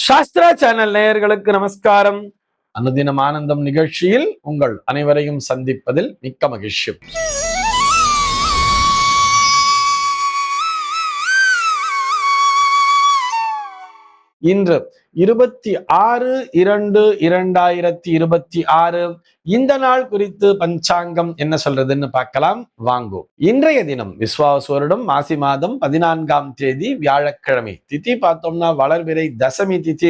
Sastra channel நேயர்களுக்கு நமஸ்காரம். அனுதினம் ஆனந்தம் நிகழ்ச்சியில் உங்கள் அனைவரையும் சந்திப்பதில் மிக்க மகிழ்ச்சி. இன்று 26/2/2026 இந்த நாள் குறித்து பஞ்சாங்கம் என்ன சொல்றதுன்னு பார்க்கலாம் வாங்கோ. இன்றைய தினம் விஸ்வாவசு வருடம் மாசி மாதம் 14ஆம் தேதி வியாழக்கிழமை. திதி பார்த்தோம்னா வளர்பிறை தசமி திதி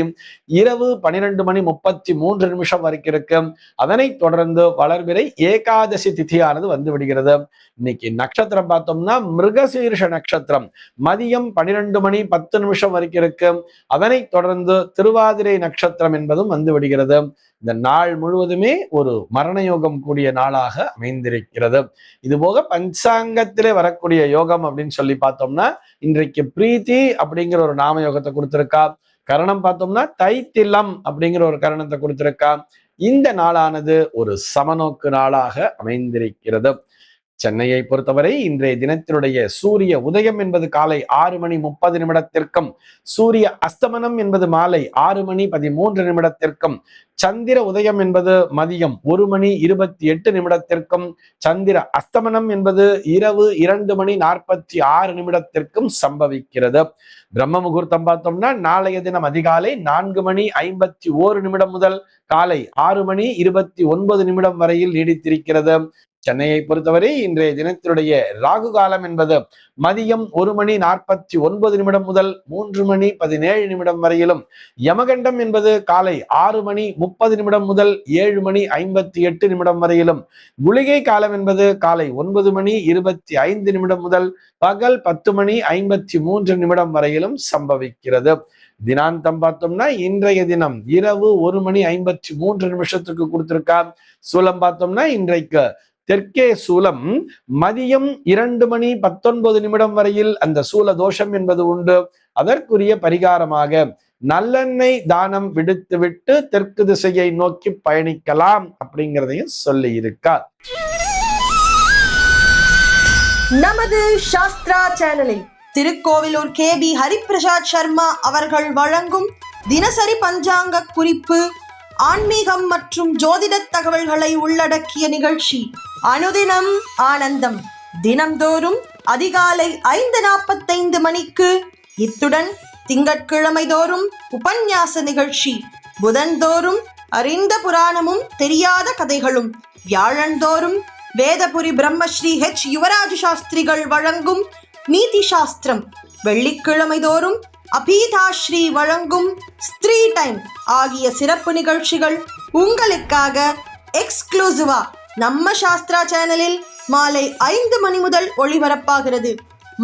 இரவு 12:33 வரைக்கும் இருக்கு. அதனைத் தொடர்ந்து வளர்பிறை ஏகாதசி திதியானது வந்து விடுகிறது. இன்னைக்கு நட்சத்திரம் பார்த்தோம்னா மிருகசீர்ஷ நட்சத்திரம் மதியம் 12:10 வரைக்கும் இருக்கு. அதனைத் தொடர்ந்து திருவாதிரை நட்சத்திரம் என்பதும் வந்து விடுகிறது. இந்த நாள் முழுவதுமே ஒரு மரண யோகம் கூடிய நாளாக அமைந்திருக்கிறது. இது போக பஞ்சாங்கத்திலே வரக்கூடிய யோகம் அப்படின்னு சொல்லி பார்த்தோம்னா இன்றைக்கு பிரீத்தி அப்படிங்கிற ஒரு நாம யோகத்தை கொடுத்திருக்கா. கரணம் பார்த்தோம்னா தைத்திலம் அப்படிங்கிற ஒரு கரணத்தை கொடுத்திருக்கா. இந்த நாளானது ஒரு சமநோக்கு நாளாக அமைந்திருக்கிறது. சென்னையை பொறுத்தவரை இன்றைய தினத்தினுடைய சூரிய உதயம் என்பது காலை 6:30 சூரிய அஸ்தமனம் என்பது மாலை 6:13 சந்திர உதயம் என்பது மதியம் 1:28 சந்திர அஸ்தமனம் என்பது இரவு 2:46 சம்பவிக்கிறது. பிரம்ம முகூர்த்தம் பார்த்தோம்னா நாளைய தினம் அதிகாலை 4:51 முதல் காலை 6:29 வரையில் நீடித்திருக்கிறது. சென்னையை பொறுத்தவரை இன்றைய தினத்தினுடைய ராகு காலம் என்பது மதியம் 1:49 முதல் 3:17 வரையிலும், யமகண்டம் என்பது காலை 6:30 முதல் 7:58 வரையிலும், குளிகை காலம் என்பது காலை 9:25 முதல் பகல் 10:53 வரையிலும் சம்பவிக்கிறது. தினாந்தம் பார்த்தோம்னா இன்றைய தினம் இரவு 1:53 கொடுத்திருக்கா. சூலம் பார்த்தோம்னா இன்றைக்கு தெற்கே சூலம் மதியம் 2:19 வரையில் அந்த சூல தோஷம் என்பது உண்டு. அதற்குரிய பரிகாரமாக நல்லெண்ணெய் தானம் விடுத்துவிட்டு தெற்கு திசையை நோக்கி பயணிக்கலாம் அப்படிங்கிறதையும் சொல்லி இருக்கார். நமது சாஸ்திரா சேனலில் திருக்கோவிலூர் KB ஹரிபிரசாத் சர்மா அவர்கள் வழங்கும் தினசரி பஞ்சாங்க குறிப்பு, ஆன்மீகம் மற்றும் ஜோதிட தகவல்களை உள்ளடக்கிய நிகழ்ச்சி அனுதினம் ஆனந்தம். தினம்தோறும் அதிகாலை 5:45 மணிக்கு. இத்துடன் திங்கட்கிழமை தோறும் உபன்யாச நிகழ்ச்சி, புதன்தோறும் அறிந்த புராணமும் தெரியாத கதைகளும், வியாழந்தோறும் வேதபுரி பிரம்மஸ்ரீ H யுவராஜ் சாஸ்திரிகள் வழங்கும் நீதி சாஸ்திரம், வெள்ளிக்கிழமை தோறும் அபீதாஸ்ரீ வழங்கும் ஸ்திரீ டைம் ஆகிய சிறப்பு நிகழ்ச்சிகள் உங்களுக்காக எக்ஸ்க்ளூசிவா நம்ம சாஸ்திரா சேனலில் மாலை 5 மணி முதல் ஒளிபரப்பாகிறது.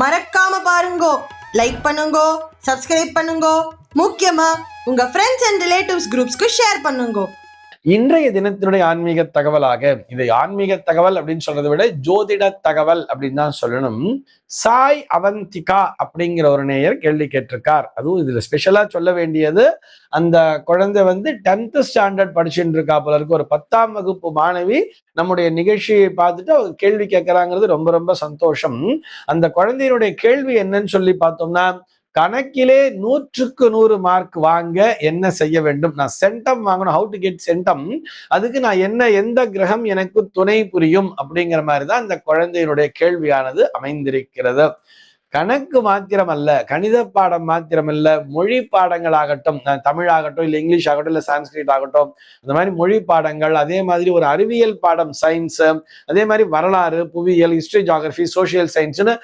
மறக்காம பாருங்கோ, லைக் பண்ணுங்கோ, சப்ஸ்கிரைப் பண்ணுங்கோ, முக்கியமா உங்க ஃப்ரெண்ட்ஸ் அண்ட் ரிலேட்டிவ்ஸ் குரூப்ஸ்க்கு ஷேர் பண்ணுங்கோ. இன்றைய தினத்தினுடைய ஆன்மீக தகவலாக, இதை ஆன்மீக தகவல் அப்படின்னு சொல்றதை விட ஜோதிட தகவல் அப்படின்னு தான் சொல்லணும். சாய் அவந்திகா அப்படிங்கிற ஒரு நேயர் கேள்வி கேட்டிருக்கார். அதுவும் இதுல ஸ்பெஷலா சொல்ல வேண்டியது, அந்த குழந்தை 10th ஸ்டாண்டர்ட் படிச்சுட்டு இருக்கா போல இருக்கு. ஒரு 10ஆம் வகுப்பு மாணவி நம்முடைய நிகழ்ச்சியை பார்த்துட்டு அவங்க கேள்வி கேட்கறாங்கிறது ரொம்ப ரொம்ப சந்தோஷம். அந்த குழந்தையினுடைய கேள்வி என்னன்னு சொல்லி பார்த்தோம்னா, கணக்கிலே 100க்கு 100 மார்க் வாங்க என்ன செய்ய வேண்டும்? நான் சென்டம் வாங்கணும், ஹவு டு கெட் சென்டம், அதுக்கு நான் எந்த கிரகம் எனக்கு துணை புரியும் அப்படிங்கிற மாதிரி தான் இந்த குழந்தையினுடைய கேள்வியானது அமைந்திருக்கிறது. கணக்கு மாத்திரம் அல்ல, கணித பாடம் மாத்திரம் இல்ல, மொழி பாடங்கள் ஆகட்டும், தமிழ் ஆகட்டும், இல்ல இங்கிலீஷ் ஆகட்டும், இல்ல சான்ஸ்கிரிட் ஆகட்டும், அந்த மாதிரி மொழி பாடங்கள், அதே மாதிரி ஒரு அறிவியல் பாடம் சயின்ஸ், அதே மாதிரி வரலாறு, புவியியல், ஹிஸ்டரி, ஜியாகிரபி, சோசியல் சயின்ஸ்னு,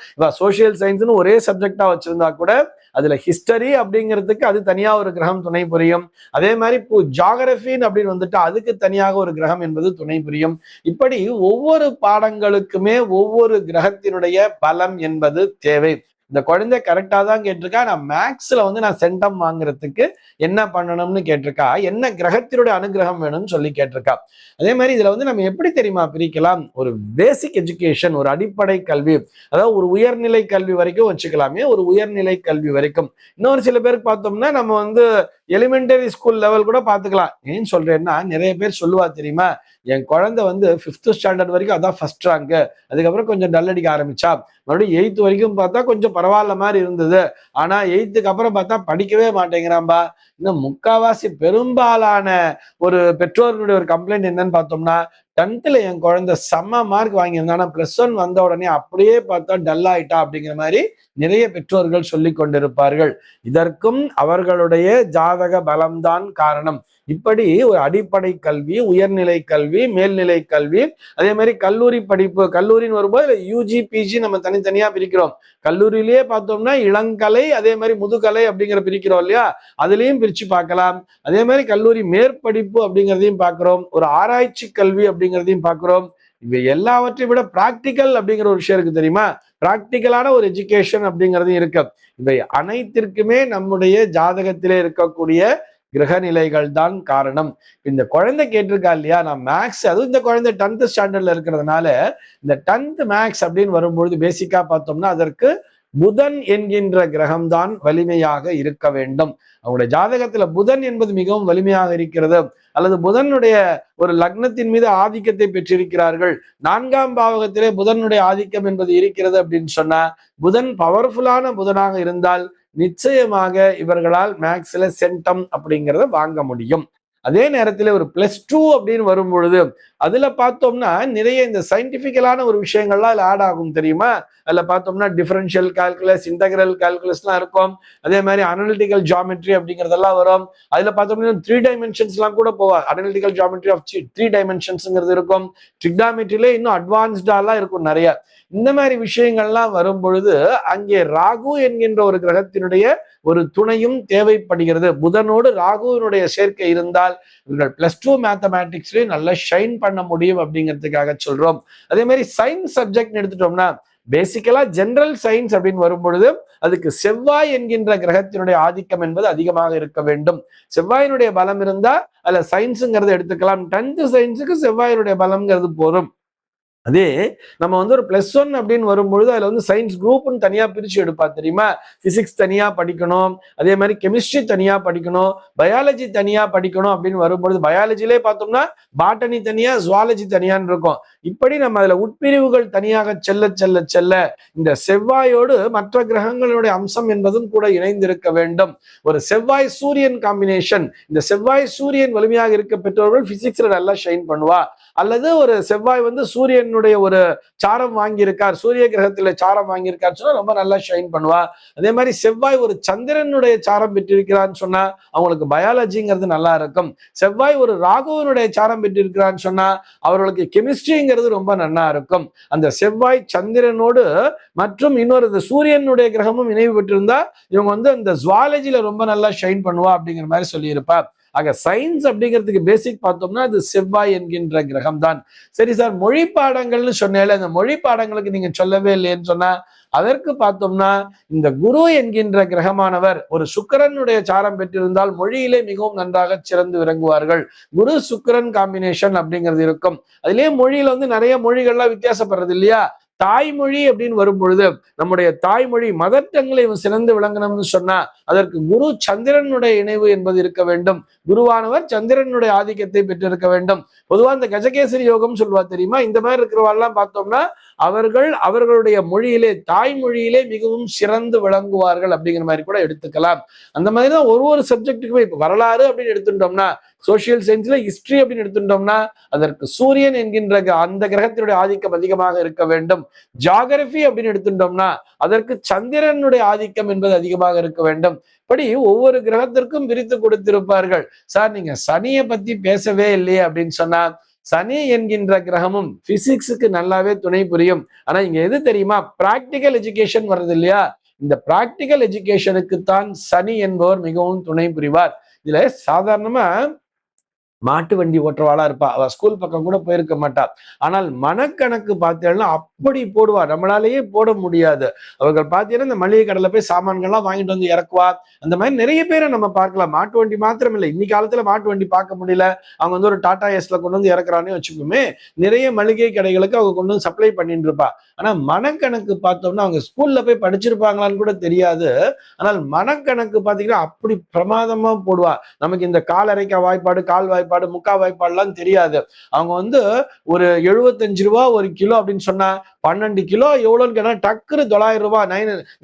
சோசியல் சயின்ஸ்னு ஒரே சப்ஜெக்டா வச்சிருந்தா கூட அதுல ஹிஸ்டரி அப்படிங்கிறதுக்கு அது தனியா ஒரு கிரகம் துணை புரியும். அதே மாதிரி இப்போ ஜியாகிரபின்னு அப்படின்னு வந்துட்டு அதுக்கு தனியாக ஒரு கிரகம் என்பது துணை புரியும். இப்படி ஒவ்வொரு பாடங்களுக்குமே ஒவ்வொரு கிரகத்தினுடைய பலம் என்பது தேவை. இந்த குழந்தை கரெக்டா தான் கேட்டிருக்கா. நான் மேக்ஸ்ல நான் சென்டம் வாங்குறதுக்கு என்ன பண்ணணும்னு கேட்டிருக்கா. என்ன கிரகத்தினுடைய அனுகிரகம் வேணும்னு சொல்லி கேட்டிருக்கா. அதே மாதிரி இதுல நம்ம எப்படி தெரியுமா பிரிக்கலாம்? ஒரு பேசிக் எஜுகேஷன், ஒரு அடிப்படை கல்வி, அதாவது ஒரு உயர்நிலை கல்வி வரைக்கும் வச்சுக்கலாமே, ஒரு உயர்நிலை கல்வி வரைக்கும். இன்னொரு சில பேருக்கு பார்த்தோம்னா நம்ம எலிமெண்டரி ஸ்கூல் லெவல் கூட பார்த்துக்கலாம். ஏன்னு சொல்றேன்னா, நிறைய பேர் சொல்லுவா தெரியுமா, என் குழந்தை வந்து 5th ஸ்டாண்டர்ட் வரைக்கும் அதான் ஃபர்ஸ்ட் ரேங்க், அதுக்கப்புறம் கொஞ்சம் டல் அடிக்க ஆரம்பிச்சா, மறுபடியும் 8th வரைக்கும் பார்த்தா கொஞ்சம் பரவாயில்ல மாதிரி இருந்தது, ஆனா 8th அப்புறம் பார்த்தா படிக்கவே மாட்டேங்கிறான்பா. இன்னும் முக்காவாசி பெரும்பாலான ஒரு பெற்றோர்களுடைய ஒரு கம்ப்ளைண்ட் என்னன்னு பார்த்தோம்னா, 10th என் குழந்தை செம்ம மார்க் வாங்கியிருந்தா, ஆனா +1 வந்த உடனே அப்படியே பார்த்தா டல் ஆயிட்டா அப்படிங்கிற மாதிரி நிறைய பெற்றோர்கள் சொல்லி கொண்டிருப்பார்கள். இதற்கும் அவர்களுடைய ஜாதக பலம்தான் காரணம். இப்படி ஒரு அடிப்படை கல்வி, உயர்நிலை கல்வி, மேல்நிலை கல்வி, அதே மாதிரி கல்லூரி படிப்பு, கல்லூரின்னு வரும்போது யூஜி பிஜி நம்ம தனித்தனியா பிரிக்கிறோம். கல்லூரியிலேயே பார்த்தோம்னா இளங்கலை, அதே மாதிரி முதுகலை அப்படிங்கிற பிரிக்கிறோம் இல்லையா, அதுலயும் பிரிச்சு பார்க்கலாம். அதே மாதிரி கல்லூரி மேற்படிப்பு அப்படிங்கிறதையும் பார்க்கிறோம், ஒரு ஆராய்ச்சி கல்வி அப்படிங்கிறதையும் பார்க்கிறோம். இவை எல்லாவற்றையும் விட பிராக்டிக்கல் அப்படிங்கிற ஒரு விஷயம் இருக்கு தெரியுமா, பிராக்டிக்கலான ஒரு எஜுகேஷன் அப்படிங்கிறது இருக்கு. இவை அனைத்திற்குமே நம்முடைய ஜாதகத்திலே இருக்கக்கூடிய கிரக நிலைகள் தான் காரணம். இந்த குழந்தை கேட்டிருக்கா இல்லையா, நான் மேக்ஸ், அதுவும் இந்த குழந்தை 10th ஸ்டாண்டர்ட்ல இருக்கிறதுனால இந்த 10th மேக்ஸ் அப்படின்னு வரும்பொழுது பேசிக்கா பார்த்தோம்னா அதற்கு புதன் என்கின்ற கிரகம் தான் வலிமையாக இருக்க வேண்டும். அவங்களுடைய ஜாதகத்துல புதன் என்பது மிகவும் வலிமையாக இருக்கிறது, அல்லது புதனுடைய ஒரு லக்னத்தின் மீது ஆதிக்கத்தை பெற்றிருக்கிறார்கள், 4ஆம் பாவகத்திலே புதனுடைய ஆதிக்கம் என்பது இருக்கிறது அப்படின்னு சொன்னா, புதன் பவர்ஃபுல்லான புதனாக இருந்தால் நிச்சயமாக இவர்களால் மேக்ஸ்ல சென்டம் அப்படிங்கிறத வாங்க முடியும். அதே நேரத்தில் ஒரு +2 அப்படின்னு வரும் பொழுது அதுல பார்த்தோம்னா நிறைய இந்த சயின்டிபிக்கலான ஒரு விஷயங்கள்லாம் அதுல ஆட் ஆகும் தெரியுமா. அதுல பார்த்தோம்னா டிஃபரன்ஷியல் கால்குலஸ், இன்டகிரல் கால்குலஸ்லாம் இருக்கும், அதே மாதிரி அனலிட்டிக்கல் ஜியாமெட்ரி அப்படிங்கிறதெல்லாம் வரும். அதுல பார்த்தோம்னா 3 டைமென்ஷன்ஸ்லாம் கூட போவா, அனலிட்டிக்கல் ஜியாமெட்ரி ஆஃப் 3 டைமென்ஷன்ஸ்ங்கிறது இருக்கும், ட்ரிக்னாமெட்ரியில இன்னும் அட்வான்ஸ்டாலாம் இருக்கும் நிறைய. இந்த மாதிரி விஷயங்கள்லாம் வரும் பொழுது அங்கே ராகு என்கின்ற ஒரு கிரகத்தினுடைய ஒரு துணையும் தேவைப்படுகிறது. புதனோடு ராகுவினுடைய சேர்க்கை இருந்தால் இவர்கள் +2 மேத்தமேட்டிக்ஸ்லயே நல்லா ஷைன் பண்ண முடியும் அப்படிங்கிறதுக்காக சொல்றோம். அதே மாதிரி சயின்ஸ் சப்ஜெக்ட் எடுத்துட்டோம்னா பேசிக்கலா ஜெனரல் சயின்ஸ் அப்படின்னு வரும்பொழுது அதுக்கு செவ்வாய் என்கின்ற கிரகத்தினுடைய ஆதிக்கம் என்பது அதிகமாக இருக்க வேண்டும். செவ்வாயினுடைய பலம் இருந்தா அதுல சயின்ஸுங்கிறது எடுத்துக்கலாம். 10th சயின்ஸுக்கு செவ்வாயினுடைய பலம்ங்கிறது போதும். அதே நம்ம வந்து ஒரு +1 அப்படின்னு வரும்பொழுது அதுல வந்து சயின்ஸ் குரூப்னு தனியா பிரிச்சு எடுப்பா தெரியுமா. பிசிக்ஸ் தனியா படிக்கணும், அதே மாதிரி கெமிஸ்ட்ரி தனியா படிக்கணும், பயாலஜி தனியா படிக்கணும் அப்படின்னு வரும்பொழுது பயாலஜிலே பார்த்தோம்னா பாட்டனி தனியா, ஜுவாலஜி தனியான்னு இருக்கும். இப்படி நம்ம அதுல உட்பிரிவுகள் தனியாக செல்ல செல்ல செல்ல இந்த செவ்வாயோடு மற்ற கிரகங்களுடைய அம்சம் என்பதும் கூட இணைந்திருக்க வேண்டும். ஒரு செவ்வாய் சூரியன் காம்பினேஷன், இந்த செவ்வாய் சூரியன் வலிமையாக இருக்க பெற்றவர்கள் பிசிக்ஸ்ல நல்லா ஷைன் பண்ணுவா. அல்லது ஒரு செவ்வாய் வந்து சூரியனுடைய ஒரு சாரம் வாங்கியிருக்கார், சூரிய கிரகத்துல சாரம் வாங்கியிருக்காரு சொன்னா ரொம்ப நல்லா ஷைன் பண்ணுவா. அதே மாதிரி செவ்வாய் ஒரு சந்திரனுடைய சாரம் பெற்றிருக்கிறான்னு சொன்னா அவங்களுக்கு பயாலஜிங்கிறது நல்லா இருக்கும். செவ்வாய் ஒரு ராகுவனுடைய சாரம் பெற்றிருக்கிறான்னு சொன்னா அவர்களுக்கு கெமிஸ்ட்ரிங்கிறது ரொம்ப நல்லா இருக்கும். அந்த செவ்வாய் சந்திரனோடு மற்றும் இன்னொரு சூரியனுடைய கிரகமும் இணைவு பெற்றிருந்தா இவங்க வந்து அந்த ஜுவாலஜில ரொம்ப நல்லா ஷைன் பண்ணுவா அப்படிங்கிற மாதிரி சொல்லியிருப்பா. ஆக சயின்ஸ் அப்படிங்கிறதுக்கு பேசிக் பார்த்தோம்னா அது செவ்வாய் என்கின்ற கிரகம் தான். சரி சார், மொழி பாடங்கள்னு சொன்னேன், அந்த மொழி பாடங்களுக்கு நீங்க சொல்லவே இல்லையேன்னு சொன்னா அதற்கு பார்த்தோம்னா இந்த குரு என்கின்ற கிரகமானவர் ஒரு சுக்கிரனுடைய சாரம் பெற்றிருந்தால் மொழியிலே மிகவும் நன்றாக சிறந்து விளங்குவார்கள். குரு சுக்கிரன் காம்பினேஷன் அப்படிங்கிறது இருக்கும். அதுலயே மொழியில வந்து நிறைய மொழிகள்லாம் வித்தியாசப்படுறது இல்லையா. தாய்மொழி அப்படின்னு வரும் பொழுது நம்முடைய தாய்மொழி மதர் டங்ல இவன் சிறந்து விளங்கணும்னு சொன்னா அதற்கு குரு சந்திரனுடைய இணைவு என்பது இருக்க வேண்டும். குருவானவர் சந்திரனுடைய ஆதிக்கத்தை பெற்றிருக்க வேண்டும். பொதுவா இந்த கஜகேசரி யோகம் சொல்லுவா தெரியுமா, இந்த மாதிரி இருக்கிறவாள்லாம் பார்த்தோம்னா அவர்கள் அவர்களுடைய மொழியிலே தாய்மொழியிலே மிகவும் சிறந்து விளங்குவார்கள் அப்படிங்கிற மாதிரி கூட எடுத்துக்கலாம். அந்த மாதிரிதான் ஒரு சப்ஜெக்டுக்குமே இப்ப வரலாறு அப்படின்னு எடுத்துட்டோம்னா, சோசியல் சயின்ஸ்ல ஹிஸ்டரி அப்படின்னு எடுத்துட்டோம்னா அதற்கு சூரியன் என்கின்ற அந்த கிரகத்தினுடைய ஆதிக்கம் அதிகமாக இருக்க வேண்டும். ஜியாகிரபி அப்படின்னு எடுத்துட்டோம்னா அதற்கு சந்திரனுடைய ஆதிக்கம் என்பது அதிகமாக இருக்க வேண்டும். இப்படி ஒவ்வொரு கிரகத்திற்கும் பிரித்து கொடுத்திருப்பார்கள். சார் நீங்க சனியை பத்தி பேசவே இல்லையே அப்படின்னு சொன்னா சனி என்கின்ற கிரகமும் பிசிக்ஸுக்கு நல்லாவே துணை புரியும். ஆனா இங்க எது தெரியுமா, பிராக்டிக்கல் எஜுகேஷன் வருது இல்லையா, இந்த பிராக்டிக்கல் எஜுகேஷனுக்கு தான் சனி என்பவர் மிகவும் துணை புரிவார். இதுல சாதாரணமா மாட்டு வண்டி ஓட்டுறவாளா இருப்பா, அவ ஸ்கூல் பக்கம் கூட போயிருக்க மாட்டா, ஆனால் மனக்கணக்கு பார்த்தேன்னா அப்படி போடுவா, நம்மளாலேயே போட முடியாது. அவர்கள் பார்த்தீங்கன்னா இந்த மளிகை கடையில போய் சாமான்கள்லாம் வாங்கிட்டு வந்து இறக்குவா. அந்த மாதிரி நிறைய பேரை நம்ம பார்க்கலாம். மாட்டு வண்டி மாத்திரம் இல்லை, இன்னைக்கு காலத்துல மாட்டு வண்டி பார்க்க முடியல, அவங்க வந்து ஒரு டாடா ஏஸ்ல கொண்டு வந்து இறக்குறானே வச்சுக்கோமே, நிறைய மளிகை கடைகளுக்கு அவங்க கொண்டு வந்து சப்ளை பண்ணிட்டு இருப்பா. ஆனா மனக்கணக்கு பார்த்தோம்னா அவங்க ஸ்கூல்ல போய் படிச்சிருப்பாங்களான்னு கூட தெரியாது. ஆனால் மனக்கணக்கு பார்த்தீங்கன்னா அப்படி பிரமாதமா போடுவா. நமக்கு இந்த கால் அரைக்க வாய்ப்பாடு, கால் வாய்ப்பாடு வாய்ப்பாடு முக்கா வாய்ப்பாடுலாம் தெரியாது. அவங்க வந்து ஒரு 75 ரூபா ஒரு கிலோ அப்படின்னு சொன்னா 12 கிலோ எவ்வளோன்னு கேட்டா டக்குனு 900 ரூபாய்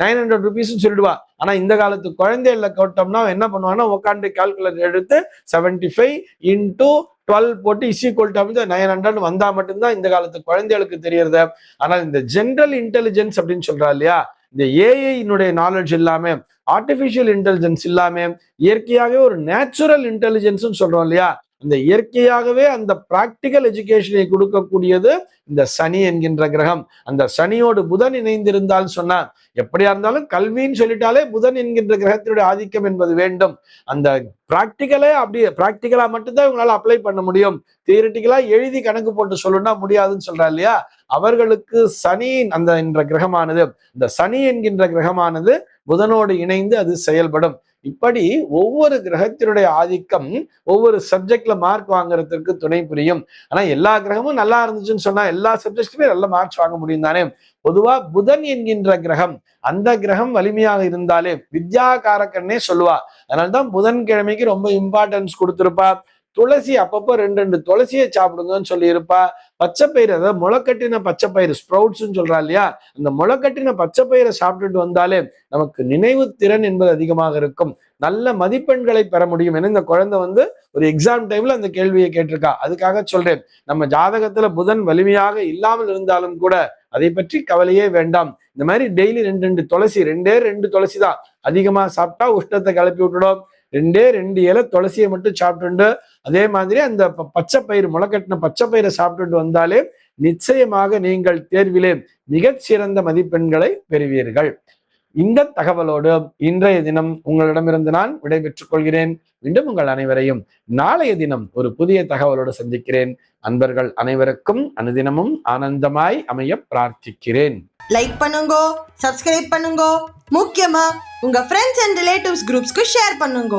900 ருபீஸ்ன்னு சொல்லிடுவா. ஆனா இந்த காலத்து குழந்தைகள கேட்டோம்னா என்ன பண்ணுவாங்கன்னா உட்காந்து கால்குலேட்டர் எடுத்து 75 இன்டூ 12 போட்டு இஸ்இக்வல் டு 900 வந்தா மட்டும்தான் இந்த காலத்து குழந்தைகளுக்கு தெரியறது. ஆனால் இந்த ஜெனரல் இன்டெலிஜென்ஸ் அப்படின்னு சொல்றா இல்லையா, இந்த ஏஐனுடைய நாலேஜ் இல்லாம ஆர்டிபிஷியல் இன்டெலிஜென்ஸ் இல்லாம இயற்கையாகவே ஒரு நேச்சுரல் இன்டெலிஜென்ஸ் சொல்றோம் இல்லையா, இந்த இயற்கையாகவே அந்த பிராக்டிக்கல் எஜுகேஷனை கொடுக்கக்கூடியது இந்த சனி என்கின்ற கிரகம். அந்த சனியோடு புதன் இணைந்திருந்தால் சொன்னா எப்படியா இருந்தாலும் கல்வின்னு சொல்லிட்டாலே புதன் என்கின்ற கிரகத்தினுடைய ஆதிக்கம் என்பது வேண்டும். அந்த பிராக்டிக்கலே அப்படியே பிராக்டிக்கலா மட்டும்தான் இவங்களால அப்ளை பண்ண முடியும். தியரிட்டிக்கலா எழுதி கணக்கு போட்டு சொல்லணும்னா முடியாதுன்னு சொல்றா இல்லையா, அவர்களுக்கு சனி அந்த என்ற கிரகமானது, இந்த சனி என்கின்ற கிரகமானது புதனோடு இணைந்து அது செயல்படும். இப்படி ஒவ்வொரு கிரகத்தினுடைய ஆதிக்கம் ஒவ்வொரு சப்ஜெக்ட்ல மார்க் வாங்குறதுக்கு துணை புரியும். ஆனா எல்லா கிரகமும் நல்லா இருந்துச்சுன்னு சொன்னா எல்லா சப்ஜெக்ட்லயுமே நல்ல மார்க்ஸ் வாங்க முடியும் தானே. பொதுவா புதன் என்கின்ற கிரகம், அந்த கிரகம் வலிமையாக இருந்தாலே வித்யாகாரக்கன்னே சொல்லுவா. அதனால்தான் புதன்கிழமைக்கு ரொம்ப இம்பார்ட்டன்ஸ் கொடுத்திருப்பா. துளசி அப்பப்போ 2 துளசியை சாப்பிடுங்கன்னு சொல்லி இருப்பா. பச்சைப்பயிறு, அதாவது முளைக்கட்டின பச்சைப்பயிறு ஸ்ப்ரவுட்ஸ்ன்னு சொல்றா இல்லையா, அந்த முளைக்கட்டின பச்சைப்பயிரை சாப்பிட்டுட்டு வந்தாலே நமக்கு நினைவு திறன் என்பது அதிகமாக இருக்கும், நல்ல மதிப்பெண்களை பெற முடியும். ஏன்னா இந்த குழந்தை வந்து ஒரு எக்ஸாம் டைம்ல அந்த கேள்வியை கேட்டிருக்கா. அதுக்காக சொல்றேன், நம்ம ஜாதகத்துல புதன் வலிமையாக இல்லாமல் இருந்தாலும் கூட அதை பற்றி கவலையே வேண்டாம். இந்த மாதிரி டெய்லி 2 துளசி, 2 துளசி தான், அதிகமா சாப்பிட்டா உஷ்ணத்தை கிளப்பி விட்டுடும். 2 இலை துளசியை மட்டும் சாப்பிட்டு அதே மாதிரி அந்த பச்சைப்பயிறு முளைக்கட்டின பச்சைப்பயிரை சாப்பிட்டுட்டு வந்தாலே நிச்சயமாக நீங்கள் தேர்விலே மிகச்சிறந்த மதிப்பெண்களை பெறுவீர்கள். இந்த தகவலோடு இன்றைய தினம் உங்களிடமிருந்து நான் விடைபெற்றுக் கொள்கிறேன். மீண்டும் உங்கள் அனைவரையும் நாளைய தினம் ஒரு புதிய தகவலோடு சந்திக்கிறேன். அன்பர்கள் அனைவருக்கும் அனுதினமும் ஆனந்தமாய் அமைய பிரார்த்திக்கிறேன். லைக் பண்ணுங்க, சப்ஸ்கிரைப் பண்ணுங்க, முக்கியமா உங்க ஃப்ரெண்ட்ஸ் அண்ட் ரிலேட்டிவ்ஸ் குரூப்ஸ்க்கு ஷேர் பண்ணுங்க.